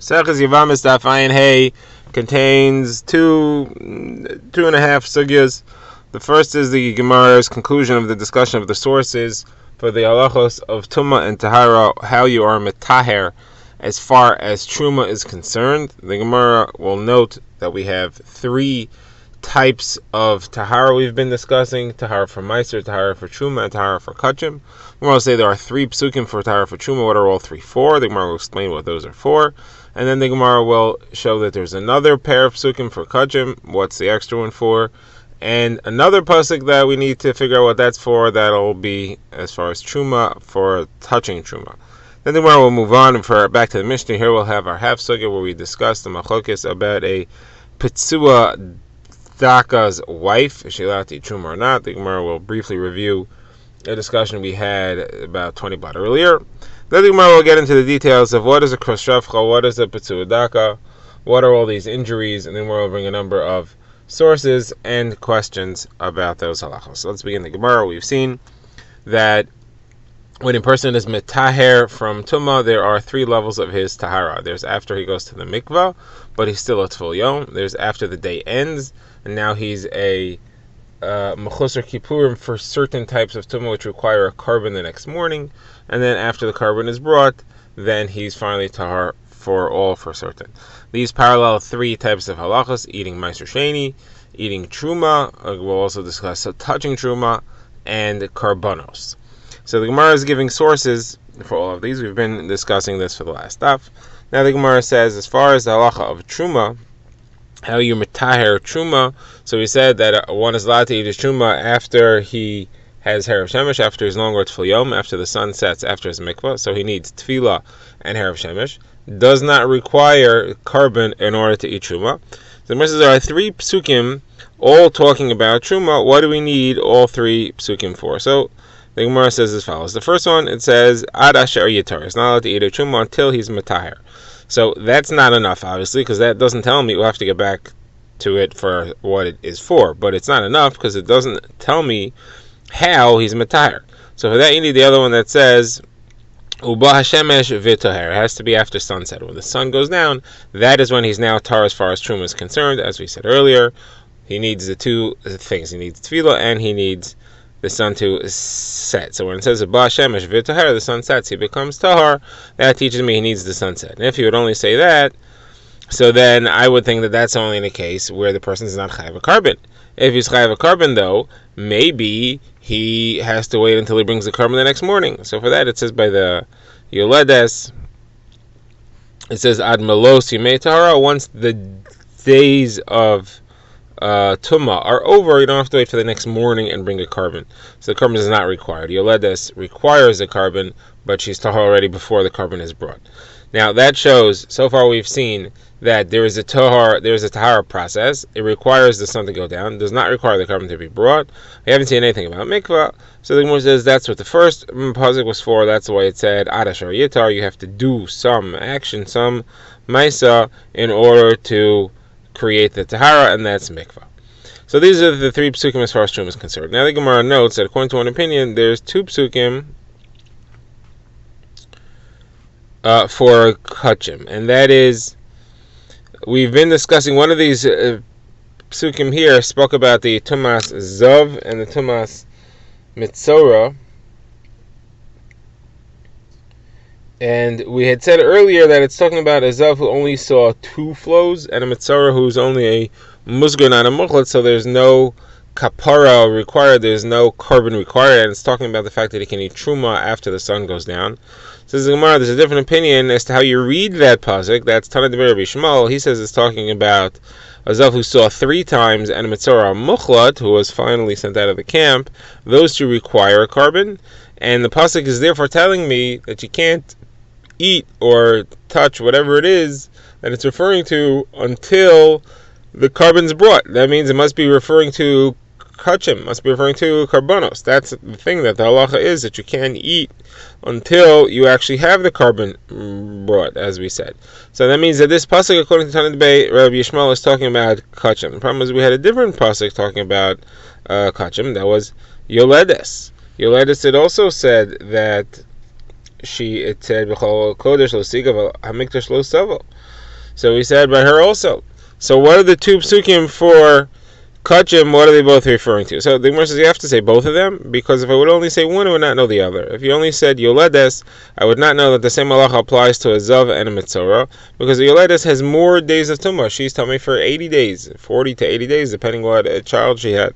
Yevamos Daf contains two and a half sugyas. The first is the Gemara's conclusion of the discussion of the sources for the halachos of Tumah and Tahara, how you are metaher as far as Truma is concerned. The Gemara will note that we have three types of Tahara we've been discussing: Tahara for Meiser, Tahara for Truma, and Tahara for Kachim. The Gemara will say there are three psukim for Tahara for Truma. What are all three for? The Gemara will explain what those are for. And then the Gemara will show that there's another pair of psukim for Kachim. What's the extra one for? And another pasuk that we need to figure out what that's for. That'll be as far as Truma, for touching Truma. Then the Gemara will move on and back to the Mishnah. Here we'll have our half sugya where we discuss the machlokes about a Pitsua Daka's wife, is she allowed to eat Truma or not. The Gemara will briefly review a discussion we had about 20 baht earlier. Then the Gemara will get into the details of what is a kroshavcha, what is a Pitsua Daka, what are all these injuries, and then we'll bring a number of sources and questions about those halachos. So let's begin the Gemara. We've seen that when a person is metaher from Tumah, there are three levels of his tahara. There's after he goes to the mikvah, but he's still a tful yom. There's after the day ends, and now he's a mechusar kippurim for certain types of Tumah which require a carbon the next morning. And then after the carbon is brought, then he's finally tahar for certain. These parallel three types of halachas: eating meiser sheni, eating truma, we'll also discuss touching truma, and karbanos. So the Gemara is giving sources for all of these. We've been discussing this for the last daf. Now the Gemara says, as far as the halacha of truma, how you metaher truma. So we said that one is allowed to eat his truma after he has herav shemesh, after his long tefillah yom, after the sun sets, after his mikvah. So he needs tefillah and herav shemesh. Does not require carbon in order to eat truma. So there are three psukim all talking about truma. What do we need all three psukim for? So the Gemara says as follows. The first one, it says ad asher yitar. He's not allowed to eat a truma until he's metaher. So that's not enough, obviously, because that doesn't tell me. We'll have to get back to it for what it is for. But it's not enough because it doesn't tell me how he's metaher. So for that, you need the other one that says uba hashemesh v'toher. It has to be after sunset. When the sun goes down, that is when he's now tar as far as truma is concerned. As we said earlier, he needs the two things. He needs tefillah and he needs the sun to set. So when it says uba hashemesh v'toher, the sun sets, he becomes tahar. That teaches me he needs the sunset. And if he would only say that, so then I would think that that's only in a case where the person is not chayav a carbon. If he's chayav a carbon, though, maybe he has to wait until he brings the carbon the next morning. So for that, it says by the Yoledes, it says ad melos yimei tahara. Once the days of Tumah are over, you don't have to wait for the next morning and bring a carbon. So the carbon is not required. Yoledes requires a carbon, but she's tahara already before the carbon is brought. Now that shows, so far we've seen that there is a tahara process. It requires the sun to go down. It does not require the carbon to be brought. We haven't seen anything about mikvah. So the Gemara says that's what the first pasuk was for. That's why it said ad asher yitar. You have to do some action, some maisa, in order to create the tahara, and that's mikvah. So these are the three psukim as far as truma is concerned. Now the Gemara notes that according to one opinion, there's two psukim for kachim, and that is, we've been discussing one of these psukim here spoke about the tumas zav and the tumas mitzora, and we had said earlier that it's talking about a zav who only saw two flows and a mitzora who's only a musgar, not a muchlat, so there's no kapara required, there's no carbon required, and it's talking about the fact that he can eat truma after the sun goes down. Says the Gemara, there's a different opinion as to how you read that pasuk. That's Tana Devar Rabbi Shmuel. He says it's talking about a zav who saw three times and a mitzora muchlat who was finally sent out of the camp. Those two require a carbon, and the pasuk is therefore telling me that you can't eat or touch whatever it is that it's referring to until the carbon's brought. That means it must be referring to kachim, must be referring to karbanos. That's the thing that the halacha is, that you can't eat until you actually have the carbon brought, as we said. So that means that this pasuk, according to Tana Devar Rabbi Yishmael, is talking about kachim. The problem is we had a different pasuk talking about kachim. That was Yoledes. Yoledes, it also said that it said B'chol Kodesh Lo Siga Hamikdash Lo Savo. So we said by her also. So what are the two psukim for Kachim? What are they both referring to? So the Gemara says you have to say both of them, because if I would only say one, I would not know the other. If you only said Yoledes, I would not know that the same halacha applies to a Zav and a Mitzorah, because the Yoledes has more days of Tumah. She's tummy for 80 days, 40 to 80 days, depending what a child she had,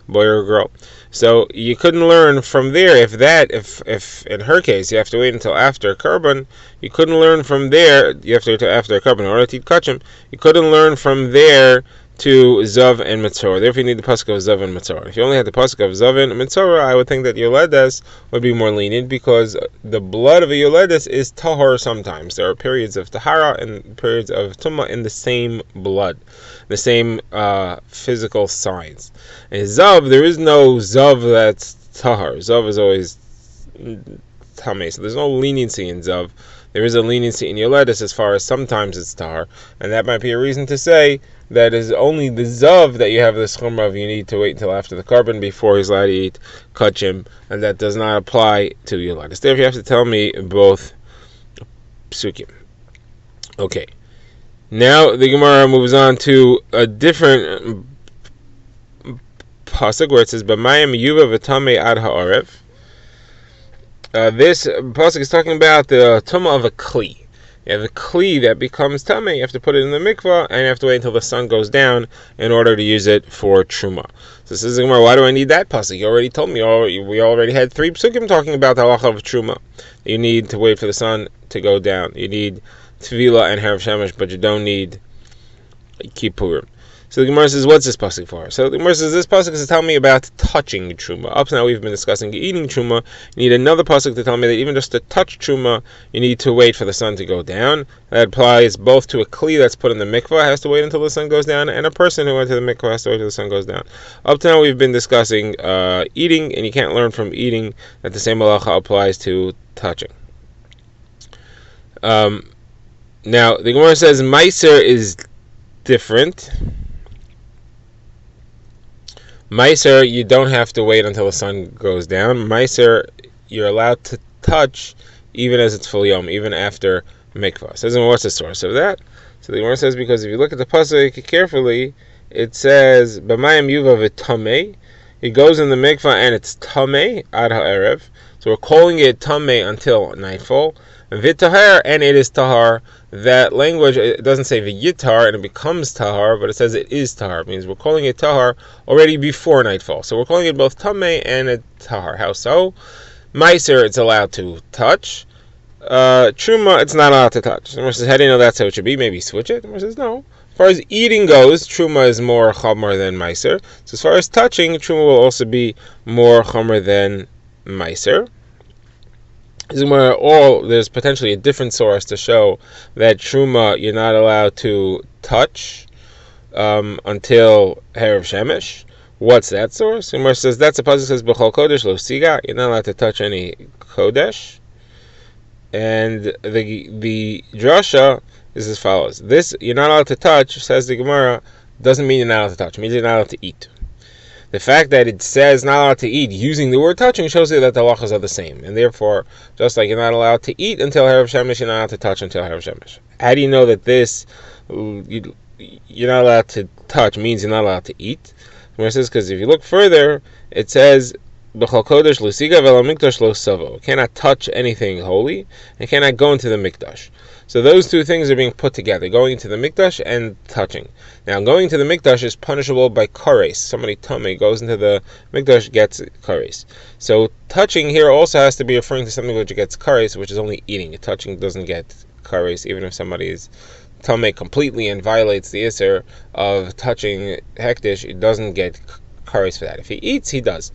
boy or girl. So you couldn't learn from there. If in her case you have to wait until after Karban, you couldn't learn from there. You have to wait until after Karban in order to eat Kachim. You couldn't learn from there to Zav and Mitzorah. Therefore, you need the pasuk of Zav and Mitzorah. If you only had the pasuk of Zav and Mitzorah, I would think that Yoledes would be more lenient, because the blood of a Yoledes is tahor sometimes. There are periods of tahara and periods of tumah in the same blood, the same physical signs. And Zav, there is no Zav that's tahar. Zav is always tameh, so there's no leniency in Zav. There is a leniency in Yoledes as far as sometimes it's tahar, and that might be a reason to say that is only the Zav that you have the schumra of. You need to wait until after the Karban before he's allowed to eat Kachim, and that does not apply to Yoledes. Therefore, you have to tell me both psukim. Okay. Now the Gemara moves on to a different pasuk where it says, "B'mayim yuva v'tamei ad ha'arev." This pasuk is talking about the tumah of a kli. You have a kli that becomes tamei. You have to put it in the mikvah, and you have to wait until the sun goes down in order to use it for truma. So this is the Gemara. Why do I need that pasuk? You already told me. We already had 3 psukim talking about the halacha of truma. You need to wait for the sun to go down. You need Tvila and Harav Shemesh, but you don't need Kippurim. So the Gemara says, what's this pasuk for? So the Gemara says, this pasuk is to tell me about touching truma. Up to now we've been discussing eating truma. You need another pasuk to tell me that even just to touch truma, you need to wait for the sun to go down. That applies both to a kli that's put in the mikvah, has to wait until the sun goes down, and a person who went to the mikvah has to wait until the sun goes down. Up to now we've been discussing eating, and you can't learn from eating that the same halacha applies to touching. Now the Gemara says Meiser is different. Meiser, you don't have to wait until the sun goes down. Meiser, you're allowed to touch even as it's full yom, even after mikvah. Says, what's the source of that? So the Gemara says, because if you look at the pasuk carefully, it says, "B'mayim yuva v'tamei." It goes in the mikvah and it's tamei ad ha'erev. So we're calling it tamei until nightfall. V'tahar, and it is tahar. That language, it doesn't say v'yitar and it becomes tahar, but it says it is tahar. It means we're calling it tahar already before nightfall. So we're calling it both tamei and a tahar. How so? Meiser, it's allowed to touch. Truma, it's not allowed to touch. The Gemara says, how do you know that's how it should be? Maybe switch it. The Gemara says, no. As far as eating goes, truma is more chomer than meiser. So as far as touching, truma will also be more chomer than meiser. There's potentially a different source to show that truma you're not allowed to touch until Harav Shemesh. What's that source? Gemara says that's a pasuk says B'chol Kodesh Lo Siga. You're not allowed to touch any Kodesh. And the drasha is as follows: this you're not allowed to touch, says the Gemara, doesn't mean you're not allowed to touch. It means you're not allowed to eat. The fact that it says not allowed to eat using the word touching shows you that the halachas are the same. And therefore, just like you're not allowed to eat until Harav Shemesh, you're not allowed to touch until Harav Shemesh. How do you know that this, you're not allowed to touch, means you're not allowed to eat? It says, because if you look further, it says, B'chol Kodesh Lo Siga v'lo Mikdash Lo Savo. It cannot touch anything holy, and cannot go into the Mikdash. So those two things are being put together, going into the Mikdash and touching. Now, going to the Mikdash is punishable by kares. Somebody tummy goes into the Mikdash, gets kares. So touching here also has to be referring to something which gets kares, which is only eating. Touching doesn't get kares, even if somebody is tummy completely and violates the iser of touching hektish, it doesn't get kares for that. If he eats, he does.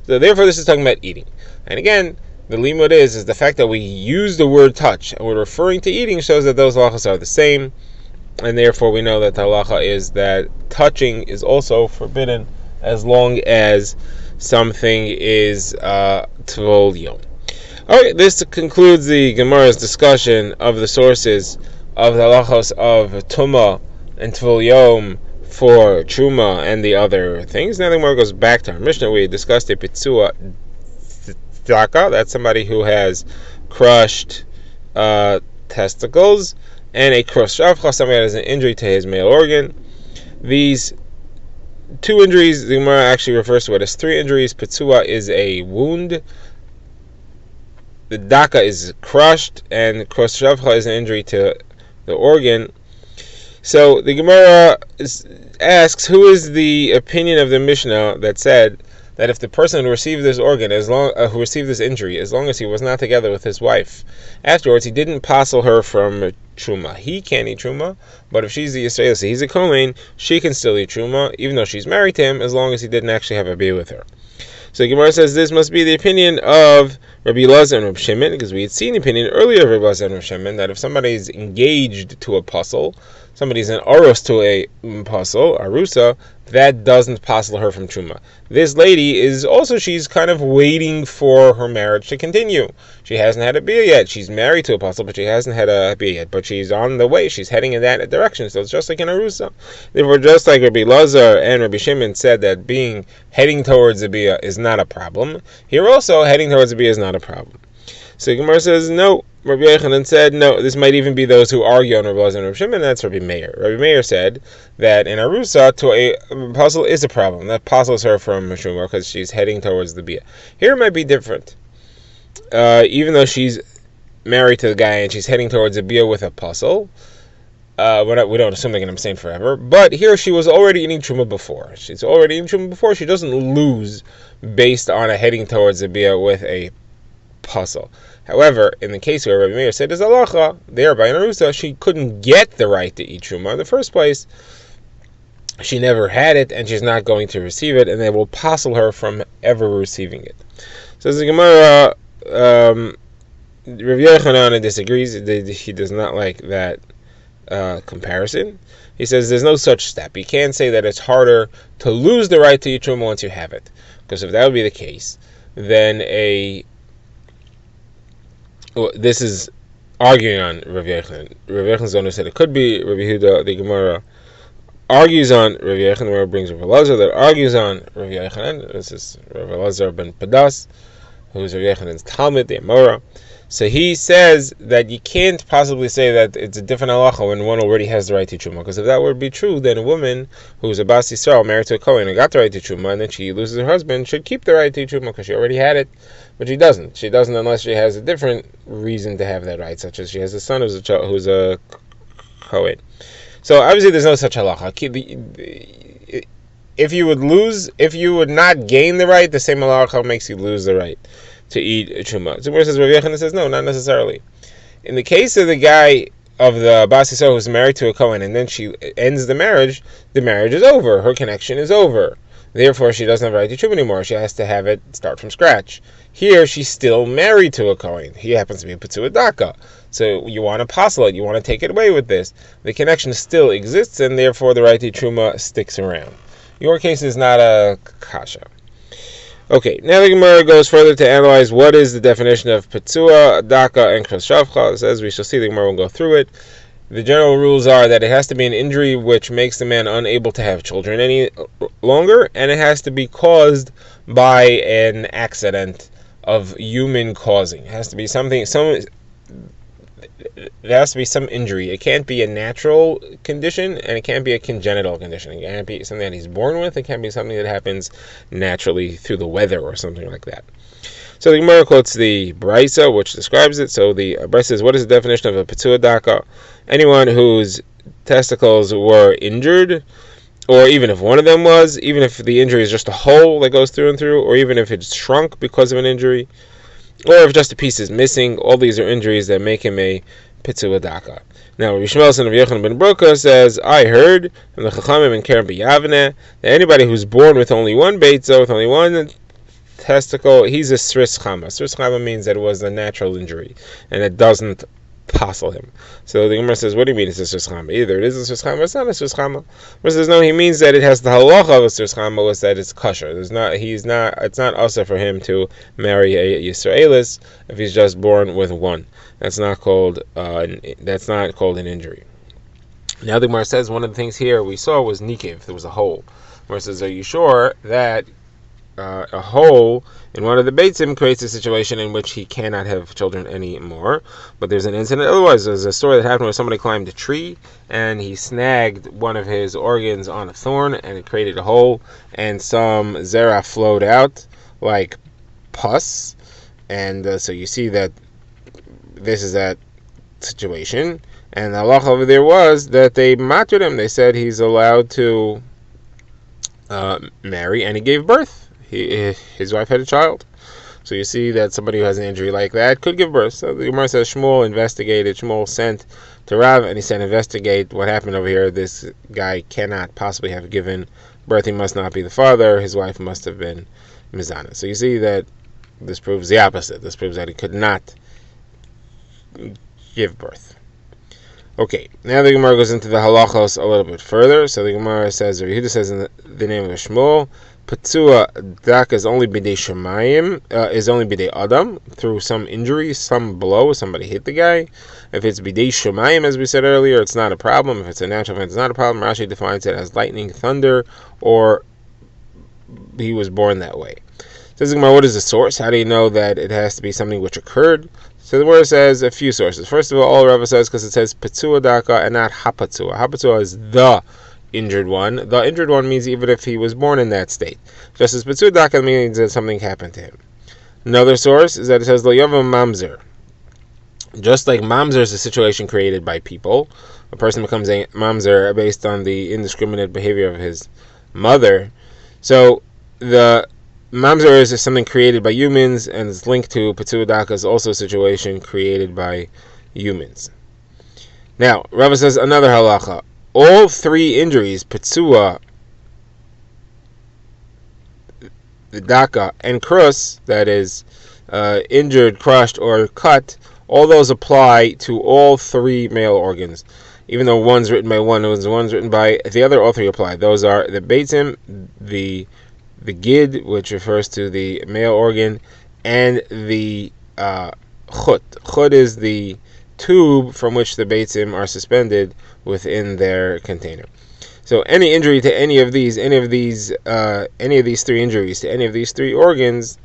So therefore, this is talking about eating. And again, the limud is the fact that we use the word touch and we're referring to eating shows that those halachas are the same, and therefore we know that the halacha is that touching is also forbidden as long as something is tvol yom. Alright, this concludes the Gemara's discussion of the sources of the halachos of Tumah and tvol yom for Truma and the other things. Now the Gemara goes back to our Mishnah. We discussed a Pitzua Tzaka, that's somebody who has crushed testicles, and a cross shavcha, somebody that has an injury to his male organ. These two injuries, the Gemara actually refers to it as three injuries. Petzua is a wound, the daka is crushed, and cross shavcha is an injury to the organ. So the Gemara asks, who is the opinion of the Mishnah that said that if the person who received this organ, who received this injury, as long as he was not together with his wife, afterwards he didn't passel her from truma. He can't eat truma, but if she's the Yisrael, so he's a Kohen, she can still eat truma, even though she's married to him, as long as he didn't actually have a bia with her. So Gemara says this must be the opinion of Rabbi Elazar and Rabbi Shimon, because we had seen the opinion earlier of Rabbi Elazar and Rabbi Shimon that if somebody is engaged to a puzzle, somebody's an aros to a puzzle, arusa, that doesn't passel her from truma. This lady is also, she's kind of waiting for her marriage to continue. She hasn't had a bia yet. She's married to a puzzle, but she hasn't had a bia yet. But she's on the way. She's heading in that direction. So it's just like an arusa. Therefore, just like Rabbi Elazar and Rabbi Shimon said that heading towards a bia is not a problem, here also heading towards a bia is not a problem. So Gemara says no. Rabbi Yochanan said no. This might even be those who argue on Rabbi Elazar and Rabbi Shimon. That's Rabbi Meir. Rabbi Meir said that in arusa to a puzzle is a problem. That puzzles her from Meshuma because she's heading towards the bia. Here it might be different. Even though she's married to the guy and she's heading towards a bia with a puzzle, we don't assume they're going to abstain forever. But here she was already eating truma before. She's already eating truma before. She doesn't lose based on a heading towards a bia with a puzzle. However, in the case where Rabbi Meir said is halacha, there by an arusa, she couldn't get the right to eat truma in the first place. She never had it, and she's not going to receive it, and they will passel her from ever receiving it. So the Gemara, Rabbi Yochanan disagrees. He does not like that comparison. He says there's no such step. You can't say that it's harder to lose the right to eat truma once you have it, because if that would be the case, then this is arguing on Rav Yochanan. Rav Yochanan's owner said it could be. Rabbi Yehuda, the Gemara, argues on Rav Yochanan, where it brings Rav Elazar that argues on Rav Yochanan. This is Rav Elazar ben Padas, who is Rav Yochanan's Talmud, the Amora. So he says that you can't possibly say that it's a different halacha when one already has the right to truma, because if that would be true, then a woman who's a Bas Yisrael married to a Kohen and got the right to truma, and then she loses her husband, should keep the right to truma because she already had it, but she doesn't. She doesn't unless she has a different reason to have that right, such as she has a son who's a Kohen. So obviously there's no such halacha. If you would not gain the right, the same halacha makes you lose the right to eat truma. So where says Rav Yochanan says no, not necessarily. In the case of the guy of the Bas Yisrael who's married to a Kohen and then she ends the marriage is over. Her connection is over. Therefore, she doesn't have a right to truma anymore. She has to have it start from scratch. Here, she's still married to a Kohen. He happens to be a Petzua Daka. So you want to passel it. You want to take it away with this. The connection still exists, and therefore the right to truma sticks around. Your case is not a kasha. Okay, now the Gemara goes further to analyze what is the definition of Petzua, Daka, and Kros Shavcha. As we shall see, the Gemara will go through it. The general rules are that it has to be an injury which makes the man unable to have children any longer, and it has to be caused by an accident of human causing. It has to be there has to be some injury. It can't be a natural condition, and it can't be a congenital condition. It can't be something that he's born with. It can't be something that happens naturally through the weather or something like that. So the Gemara quotes the Brisa, which describes it. So the Brisa says, what is the definition of a Petzua Daka? Anyone whose testicles were injured, or even if one of them was, even if the injury is just a hole that goes through and through, or even if it's shrunk because of an injury, or if just a piece is missing, all these are injuries that make him a Petzua Daka. Now, Rabbi Shmuel son of Yochanan ben Broka says, I heard from the Chachamim in Keren B'Yavneh that anybody who's born with only one beitza, with only one testicle, he's a Sris Chama. Sris Chama means that it was a natural injury, and it doesn't passel him. So the Gemara says, what do you mean it's a Sris Chama? Either it is a Sris Chama or it's not a Sris Chama. Gemara says, no, he means that it has the halacha of a Sris Chama, was that it's kosher. It's not also for him to marry a Yisraelis if he's just born with one. That's not called an injury. Now the Gemara says, one of the things here we saw was nikev. There was a hole. The Gemara says, are you sure that a hole in one of the beitzim creates a situation in which he cannot have children anymore. But there's an incident otherwise. There's a story that happened where somebody climbed a tree and he snagged one of his organs on a thorn and it created a hole, and some zera flowed out like pus. And so you see that this is that situation. And the halacha over there was that they mattered him. They said he's allowed to marry, and he gave birth. His wife had a child. So you see that somebody who has an injury like that could give birth. So the Gemara says Shmuel investigated. Shmuel sent to Rav, and he said, investigate what happened over here. This guy cannot possibly have given birth. He must not be the father. His wife must have been Mizana. So you see that this proves the opposite. This proves that he could not give birth. Okay, now the Gemara goes into the halachos a little bit further. So the Gemara says, Yehuda says in the name of Shmuel, Patsua dak is only bidei shemayim, is only bidei adam, through some injury, some blow, somebody hit the guy. If it's bidei shemayim, as we said earlier, it's not a problem. If it's a natural event, it's not a problem. Rashi defines it as lightning, thunder, or he was born that way. Says the Gemara, what is the source? How do you know that it has to be something which occurred? So the word says a few sources. First of all Rava says, because it says Patsua daka and not Hapatsua. Hapatsua is the injured one. The injured one means even if he was born in that state. Just as Patsua daka means that something happened to him. Another source is that it says Lo Yevamos Mamzer. Just like Mamzer is a situation created by people, a person becomes a Mamzer based on the indiscriminate behavior of his mother. So the Mamzer is something created by humans, and it's linked to Patsua daka is also a situation created by humans. Now, Rava says another halacha. All three injuries, Patsua, the daka, and krus, that is injured, crushed, or cut, all those apply to all three male organs. Even though one's written by one, one's written by the other, all three apply. Those are the beitzim, the gid, which refers to the male organ, and the chut. Chut is the tube from which the beitzim are suspended within their container. So any injury to any of these three injuries to any of these three organs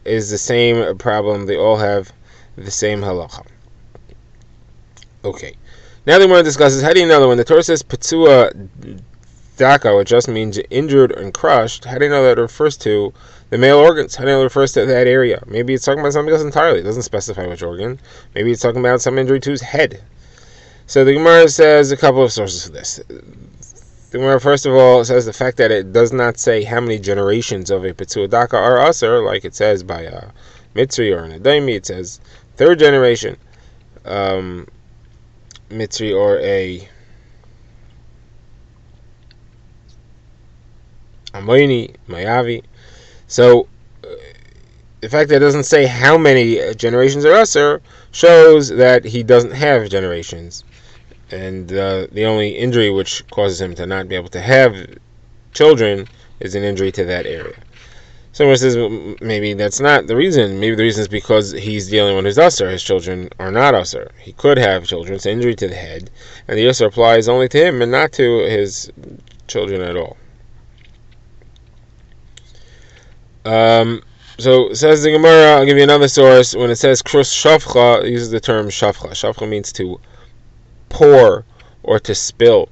is the same problem. They all have the same halacha. Okay. Now they want to discuss is, how do you know that when the Torah says Patsua daka, which just means injured and crushed, how do you know that it refers to the male organs? How do you know it refers to that area? Maybe it's talking about something else entirely. It doesn't specify which organ. Maybe it's talking about some injury to his head. So the Gemara says a couple of sources for this. The Gemara, first of all, says the fact that it does not say how many generations of a Patsua daka are aser, like it says by a Mitzri or an Adaimi. It says third generation Mitzri or a Amoini, Mayavi. So the fact that it doesn't say how many generations are aser shows that he doesn't have generations, and the only injury which causes him to not be able to have children is an injury to that area. Someone says, well, maybe that's not the reason. Maybe the reason is because he's the only one who's aser. His children are not aser. He could have children. It's an injury to the head, and the aser applies only to him and not to his children at all. So says the Gemara, I'll give you another source. When it says krus shafcha, it uses the term shafcha. Shafcha means to pour or to spill.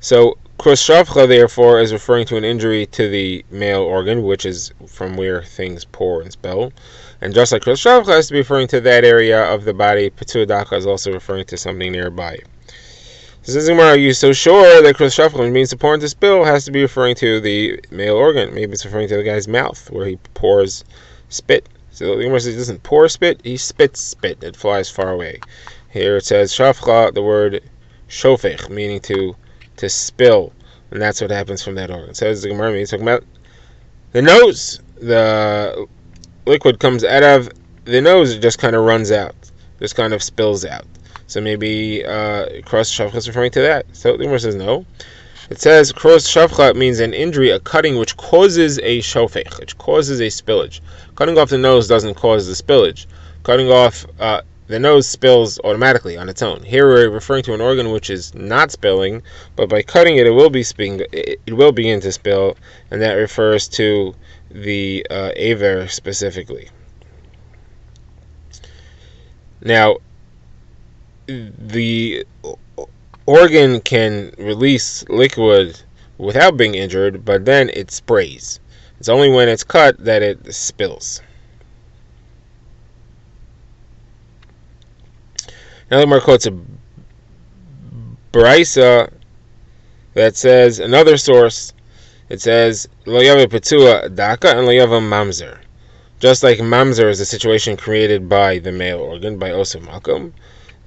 So krus shafcha, therefore, is referring to an injury to the male organ, which is from where things pour and spill. And just like krus shafcha has to be referring to that area of the body, Patsua daka is also referring to something nearby. So says the Gemara, are you so sure that krus shafcha, which means to pour and to spill, has to be referring to the male organ? Maybe it's referring to the guy's mouth, where he pours spit. So the Gemara says he doesn't pour spit, he spits spit. It flies far away. Here it says shafcha, the word shofech, meaning to spill, and that's what happens from that organ. It says the Gemara, he's talking about the nose. The liquid comes out of the nose, it just kind of runs out, just kind of spills out. So maybe krus shafcha is referring to that. So the Gemara says no. It says krus shafcha means an injury, a cutting which causes a shofech, which causes a spillage. Cutting off the nose doesn't cause the spillage. Cutting off the nose spills automatically on its own. Here we're referring to an organ which is not spilling, but by cutting it, it will begin to spill, and that refers to the aver specifically. Now, the organ can release liquid without being injured, but then it sprays. It's only when it's cut that it spills. Now the Gemara quotes a brisa that says, another source, it says, Lo yava petua daka and lo yava mamzer. Just like mamzer is a situation created by the male organ, by osef makom,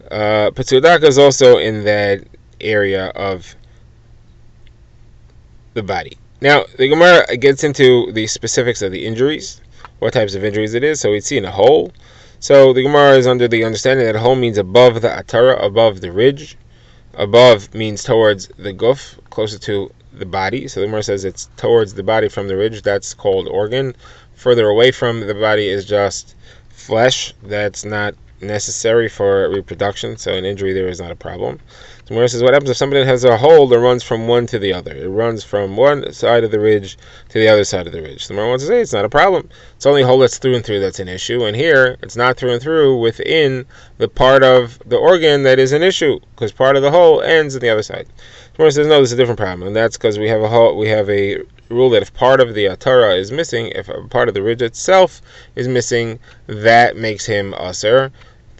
petua daka is also in that area of the body. Now, the Gemara gets into the specifics of the injuries, what types of injuries it is. So we'd see in a hole. So the Gemara is under the understanding that a hole means above the atara, above the ridge. Above means towards the guf, closer to the body. So the Gemara says it's towards the body from the ridge. That's called organ. Further away from the body is just flesh. That's not necessary for reproduction. So an injury there is not a problem. The Gemara says, what happens if somebody has a hole that runs from one to the other? It runs from one side of the ridge to the other side of the ridge. The Gemara wants to say it's not a problem. It's only a hole that's through and through that's an issue. And here, it's not through and through within the part of the organ that is an issue, because part of the hole ends on the other side. The Gemara says, no, this is a different problem. And that's because we have a rule that if part of the atara is missing, if a part of the ridge itself is missing, that makes him aser.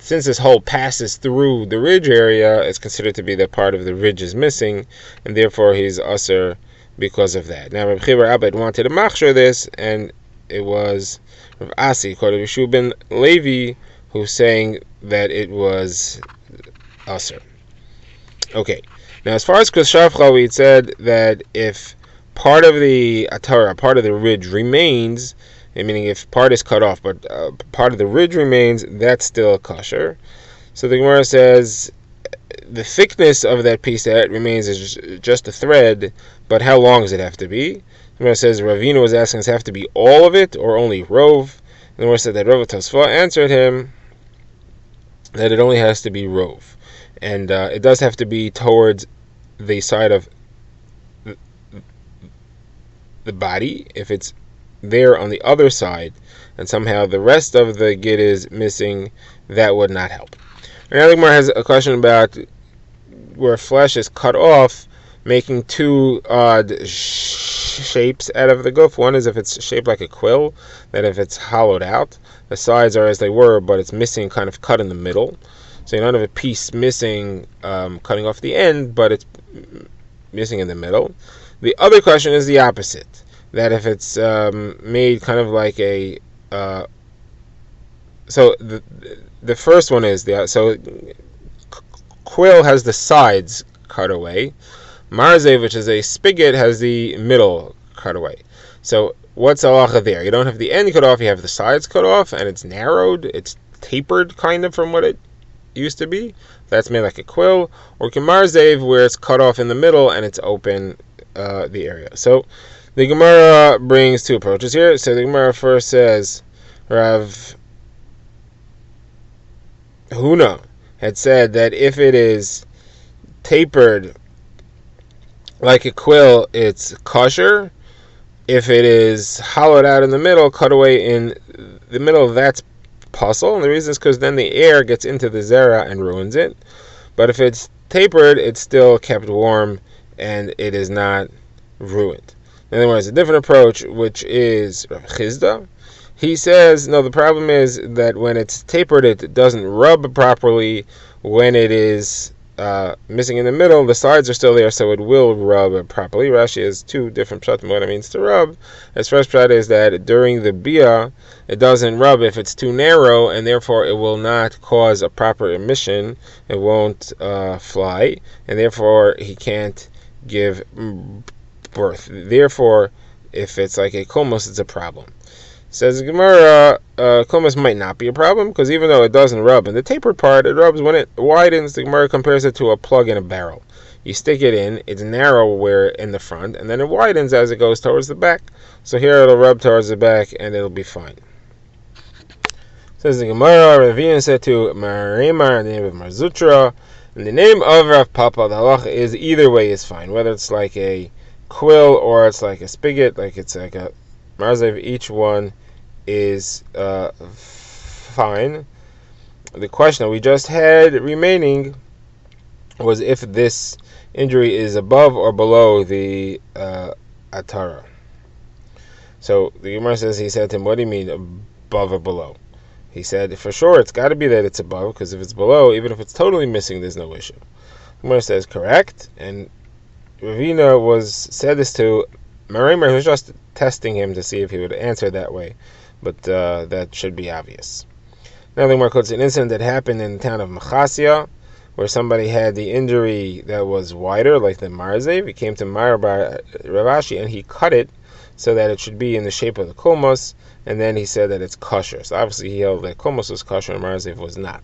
Since this hole passes through the ridge area, it's considered to be that part of the ridge is missing, and therefore he's aser because of that. Now, Reb Chivar Abed wanted to machshir this, and it was Rav Asi, quoted Yeshua ben Levi, who's saying that it was aser. Okay. Now, as far as Kushavcha, we said that if part of the atara, part of the ridge remains, meaning if part is cut off, but part of the ridge remains, that's still kosher. So the Gemara says the thickness of that piece that remains is just a thread, but how long does it have to be? The Gemara says Ravina was asking, does it have to be all of it or only rov? The Gemara said that Rav Tosfot answered him that it only has to be rov, and it does have to be towards the side of the body. If it's there on the other side and somehow the rest of the gid is missing, that would not help. Now the Gemara has a question about where flesh is cut off, making two odd shapes out of the guf. One is if it's shaped like a quill, that if it's hollowed out, the sides are as they were, but it's missing, kind of cut in the middle. So you don't have a piece missing, cutting off the end, but it's missing in the middle. The other question is the opposite, that if it's made kind of like a so the first one is quill has the sides cut away. Marzev, which is a spigot, has the middle cut away. So what's halacha there? You don't have the end cut off, you have the sides cut off, and it's narrowed, it's tapered kind of from what it used to be. That's made like a quill. Or Marzev, where it's cut off in the middle and it's open the area. So the Gemara brings two approaches here. So the Gemara first says, Rav Huna had said that if it is tapered like a quill, it's kosher. If it is hollowed out in the middle, cut away in the middle, that's puzzle. And the reason is because then the air gets into the zera and ruins it. But if it's tapered, it's still kept warm and it is not ruined. In other words, a different approach, which is Rav Chizda. He says, no, the problem is that when it's tapered, it doesn't rub properly. When it is missing in the middle, the sides are still there, so it will rub properly. Rashi has two different pshatim what it means to rub. His first pshat is that during the bia, it doesn't rub if it's too narrow, and therefore it will not cause a proper emission. It won't fly, and therefore he can't give birth. Therefore, if it's like a komos, it's a problem. Says Gemara, komos might not be a problem, because even though it doesn't rub in the tapered part, it rubs when it widens. The Gemara compares it to a plug in a barrel. You stick it in, it's narrow where in the front, and then it widens as it goes towards the back. So here it'll rub towards the back, and it'll be fine. Says the Gemara, Ravina said to Marimar, the name of Marzutra, and the name of Rav Papa, the halacha is either way is fine, whether it's like a quill or it's like a spigot, like it's like a marzev, each one is fine. The question that we just had remaining was if this injury is above or below the atara. So the Gemara says, he said to him, what do you mean above or below? He said, for sure, it's got to be that it's above, because if it's below, even if it's totally missing, there's no issue. The Gemara says, correct, and Ravina said this to Marimer, who's just testing him to see if he would answer that way, but that should be obvious. Now the Gemara quotes an incident that happened in the town of Machasia, where somebody had the injury that was wider, like the marzev. He came to Rav Ashi, and he cut it so that it should be in the shape of the kulmos, and then he said that it's kosher. So obviously he held that kulmos was kosher and marzev was not.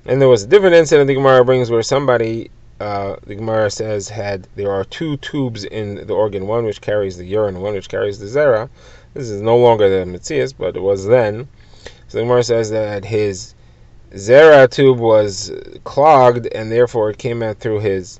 And there was a different incident the Gemara brings where somebody, the Gemara says, there are two tubes in the organ, one which carries the urine, one which carries the zera. This is no longer the Metzias, but it was then. So the Gemara says that his zera tube was clogged, and therefore it came out through his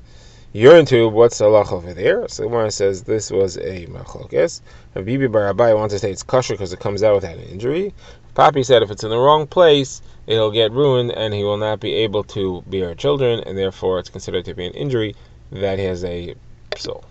urine tube. What's the halach over there? So the Gemara says this was a machlokes. Bibi bar Abai wants to say it's kosher because it comes out without an injury. Papi said if it's in the wrong place, it'll get ruined and he will not be able to bear children, and therefore it's considered to be an injury that has a psul.